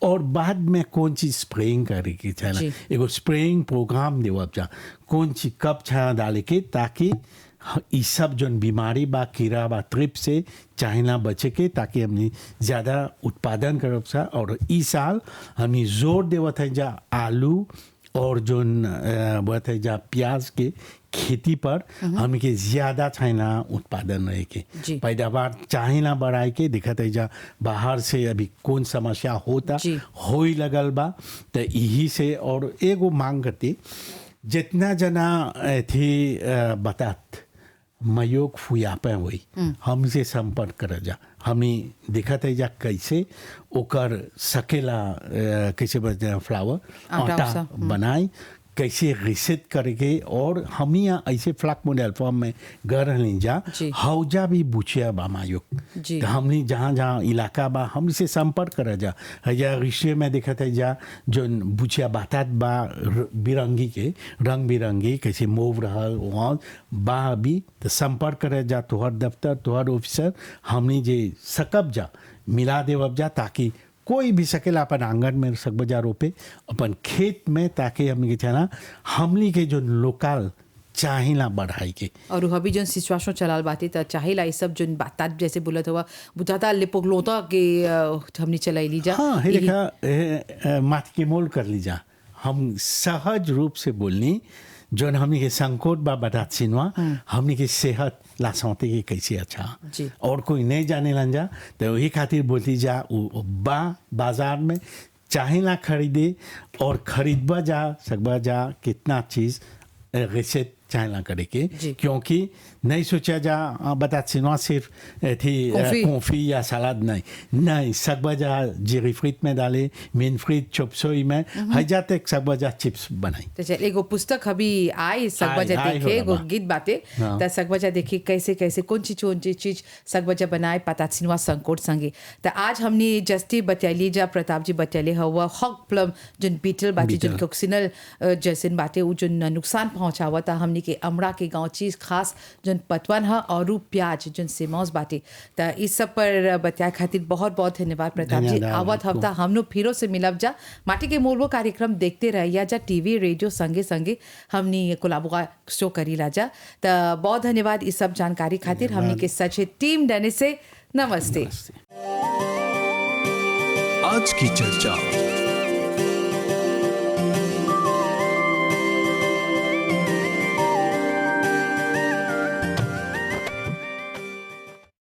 और बाद में कौन चीज स्प्रेइंग करे के चाहना एगो स्प्रेइंग प्रोग्राम देवब जा कौन चीज कब चाहना डाले के ताकि ये सब जो बीमारी बा कीड़ा बा ट्रिप से चाहना बचे के ताकि हमने ज़्यादा उत्पादन करब सा। और इस साल हमने जोर देवत है जा आलू और जो बोलत है जा प्याज के खेती पर हमके ज़्यादा चाहना उत्पादन रहे के पैदावार चाहना बढ़ाए के दिखत है जा बाहर से अभी कौन समस्या होता हो ही लगल बा तो यही से और एगो मांग करती जितना जना थी बतात मयोग फुयापे हुई हमसे संपर्क कर जा हमें दिखत है जा कैसे ओकर सकेला कैसे फ्लावर आटा बनाए कैसे रिसेट करके और हम यहाँ ऐसे फ्लैक मॉडल फॉर्म में घर नहीं जा हौजा भी बुचिया बा मायोग तो हमने जहाँ जहाँ इलाका बा हमसे संपर्क कर जा या रिश्ते में देखते है जा जो बुचिया बातात बा बिरंगी के रंग बिरंगी कैसे मोव रहा वहाँ बा अभी तो संपर्क कर जा तोहर दफ्तर तोहर ऑफिसर हमने जे सकब जा मिला देवब जा ताकि कोई भी सकेला अपन आंगन में सकबजा रोपे अपन खेत में ताकि हमने चाहना हमली के जो लोकल चाहिला बढ़ाई के और अभी जो सिचुएशन चलाल बाती तो चाहिला ये सब जो बात जैसे बोलत हुआ बुझाता लेपोगलोता के हमने चलाई ली जा हाँ हे देखा माथ के मोल कर ली जा हम सहज रूप से बोलनी जो हमने के संकोट बा बतात सिनवा हमने के सेहत ला सौते के कैसे अच्छा और कोई नहीं जाने लंजा तो वही खातिर बोलती जा बा बाजार में चाहे ना खरीदे और खरीदबा जा सकबा जा कितना चीज़ रिसेट चाहे ना करे के क्योंकि नहीं सोचा जा बता सिनवा सिर्फ थी कॉफ़ी या सलाद नहीं सकबा जा जीरी फ्रीट में डाले मेन फ्रीट चॉपसोई में हजार तक सकबा जा चिप्स बनाई तो चल एगो पुस्तक अभी आई सकबा जा देखे एगो गीत बाते तो सकबा जा देखी कैसे कैसे कौन चीज सकबा जा बनाए पता सिनवा संकोट संगे तो आज हमने जस्ती बतैली जा प्रताप जी बतैले हुआ हॉक प्लम जो बीटल बाती जो कोक्सिनल जैसे बातें वो जो नुकसान पहुँचावा था हमने के अमरा के गाँव चीज़ खास जो पतवन है और प्याज जो सेमौस बाटे तो इस सब पर बताया खातिर बहुत बहुत धन्यवाद प्रताप जी। आवत हफ्ता हम लोग फिरों से मिलब जा माटी के मोल वो कार्यक्रम देखते रहिया जा टीवी रेडियो संगे संगे हमने कोलाबोरा शो करी ला जा तो बहुत धन्यवाद इस सब जानकारी खातिर हमने के सच टीम डने से नमस्ते। आज की चर्चा।